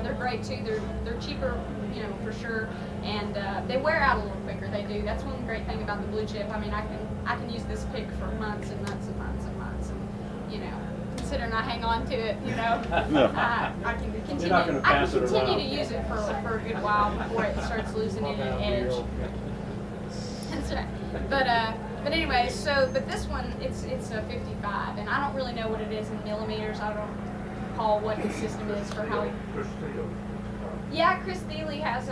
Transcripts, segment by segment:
they're great too. They're cheaper, for sure, and they wear out a little quicker. They do. That's one great thing about the blue chip. I mean, I can use this pick for months and months and months and months, and considering I hang on to it, I can continue to use it for a good while before it starts losing any edge. That's right. But anyway, but this one, it's a 55, and I don't really know what it is in millimeters. I don't recall what the system is for how. Yeah, Chris Thiele has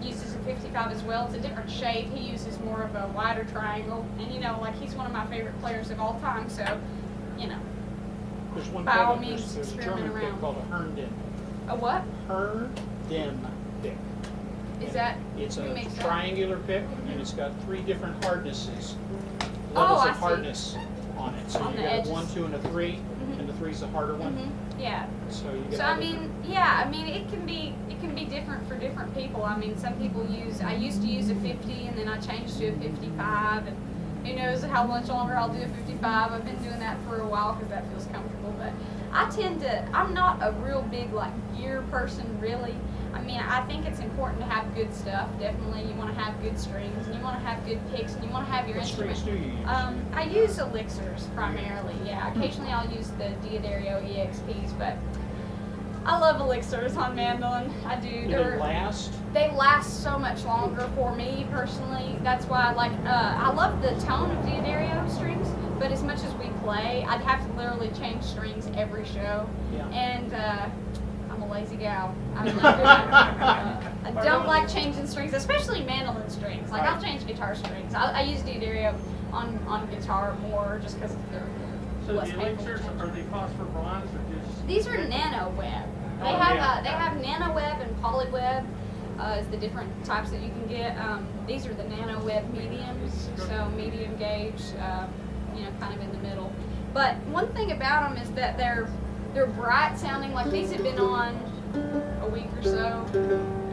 uses a 55 as well. It's a different shape. He uses more of a wider triangle, and he's one of my favorite players of all time. So, There's one by all pick, means, there's a experiment German around. pick called a Herndon. A what? Herndon pick. Is that? It's who a makes that? triangular pick, and it's got 3 different hardnesses, Oh, levels I of see. hardness on it. So On you the got edges. a 1, 2, and a 3, Mhm. and the 3's the harder one. Yeah. So you get So all I mean, it can be different for different people. I mean, some people I used to use a 50, and then I changed to a 55, and who knows how much longer I'll do a 55. I've been doing that for a while because that feels comfortable. But I'm not a real big gear person really. I mean, I think it's important to have good stuff. Definitely, you want to have good strings, and you want to have good picks, and you want to have your What instrument. strings do you use? I use elixirs primarily. Yeah, occasionally I'll use the Diodario EXPs, but I love elixirs on mandolin. I do. Do they last? They last so much longer for me personally. That's why I love the tone of Diodario strings, but as much as we play, I'd have to literally change strings every show. Yeah. And I'm a lazy gal. I don't like changing strings, especially mandolin strings. I'll change guitar strings. I use Diodario on guitar more just because they're So less the painful to elixirs, change. are they phosphor bronze or just? These are nano web. They Oh, have yeah. they have nano web and poly web. Is the different types that you can get. These are the nano web mediums, so medium gauge, kind of in the middle. But one thing about them is that they're bright sounding. Like these have been on a week or so,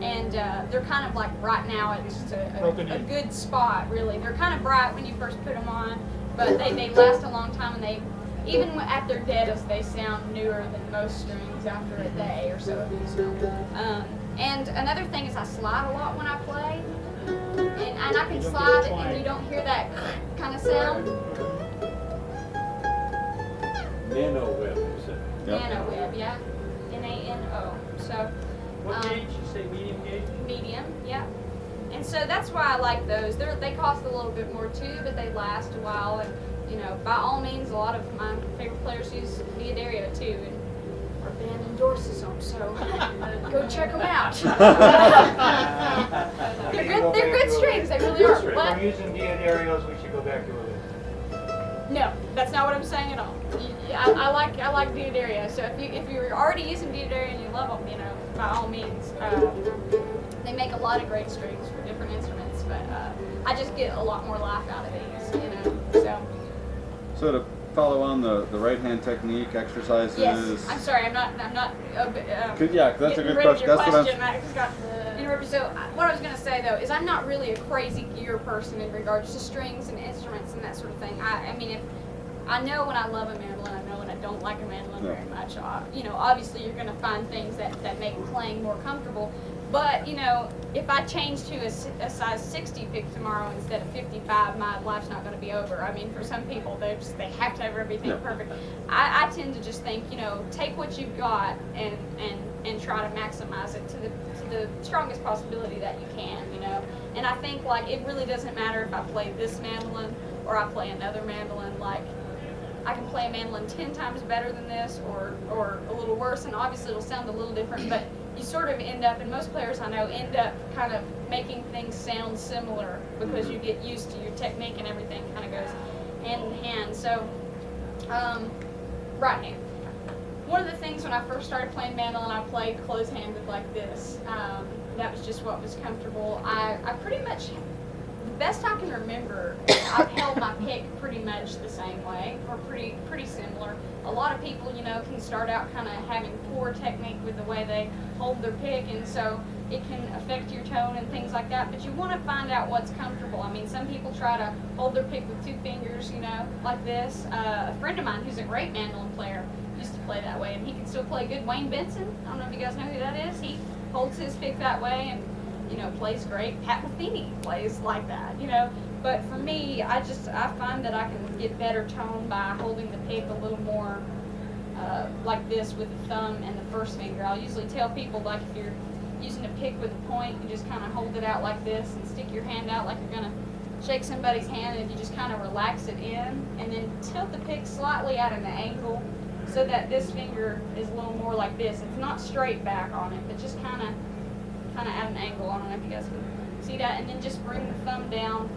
and they're kind of right now at just a good spot. Really, they're kind of bright when you first put them on, but they last a long time, and they even at their deadest they sound newer than most strings after a day or so of using them. And another thing is I slide a lot when I play, and I can slide it and you don't hear that kind of sound. Nano web, you said. Nano web, yeah. Nano. So What gauge? You say medium gauge? medium, yeah. And so that's why I like those. They cost a little bit more too, but they last a while. And by all means, a lot of my favorite players use Diodario too, and our band endorses them. So go check them out. They're good. They're good strings. They really are. If What? we're using Diodarios, we should go back to it. No, that's not what I'm saying at all. I like Diodario. So if you're already using Diodario and you love them, by all means. They make a lot of great strings for different instruments, but I just get a lot more laugh out of these, So to follow on the right hand technique exercises. Yes, I'm sorry, I'm not. Yeah, that's a good question. Your That's what question. I just got interrupted. So what I was going to say though is I'm not really a crazy gear person in regards to strings and instruments and that sort of thing. I mean, if I know when I love a mandolin, I know when I don't like a mandolin very much. Obviously you're going to find things that make playing more comfortable. But, if I change to a size 60 pick tomorrow instead of 55, my life's not going to be over. I mean, for some people, they have to have everything perfect. I tend to just think, take what you've got and try to maximize it to the strongest possibility that you can, And I think, it really doesn't matter if I play this mandolin or I play another mandolin. I can play a mandolin 10 times better than this or a little worse, and obviously it'll sound a little different, but you sort of end up, and most players I know end up kind of making things sound similar because you get used to your technique and everything kind of goes hand in hand. So, right hand. One of the things when I first started playing mandolin, I played close-handed like this. That was just what was comfortable. I pretty much, the best I can remember, I've held my pick pretty much the same way, or pretty similar. A lot of people, can start out kind of having poor technique with the way they hold their pick, and so it can affect your tone and things like that, but you want to find out what's comfortable. I mean, some people try to hold their pick with 2 fingers, like this. A friend of mine who's a great mandolin player used to play that way, and he can still play good. Wayne Benson, I don't know if you guys know who that is. He holds his pick that way and, you know, plays great. Pat Metheny plays like that, you know. But for me, I find that I can get better tone by holding the pick a little more like this with the thumb and the first finger. I'll usually tell people, like, if you're using a pick with a point, you just kind of hold it out like this and stick your hand out like you're going to shake somebody's hand, and if you just kind of relax it in and then tilt the pick slightly at an angle so that this finger is a little more like this. It's not straight back on it, but just kind of at an angle. I don't know if you guys can see that. And then just bring the thumb down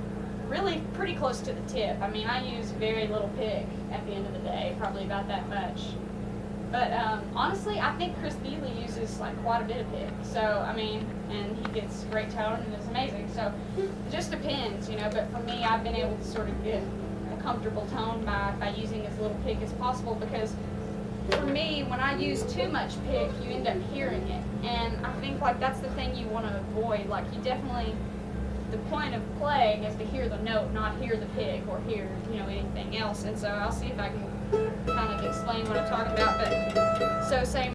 really pretty close to the tip. I mean, I use very little pick at the end of the day, probably about that much. But honestly, I think Chris Bealey uses like quite a bit of pick. So, I mean, and he gets great tone and it's amazing. So, it just depends, you know. But for me, I've been able to sort of get a comfortable tone by using as little pick as possible, because for me, when I use too much pick, you end up hearing it. And I think like that's the thing you want to avoid. Like, you definitely, the point of playing is to hear the note, not hear the pick or hear, you know, anything else. And so I'll see if I can kind of explain what I'm talking about. But so say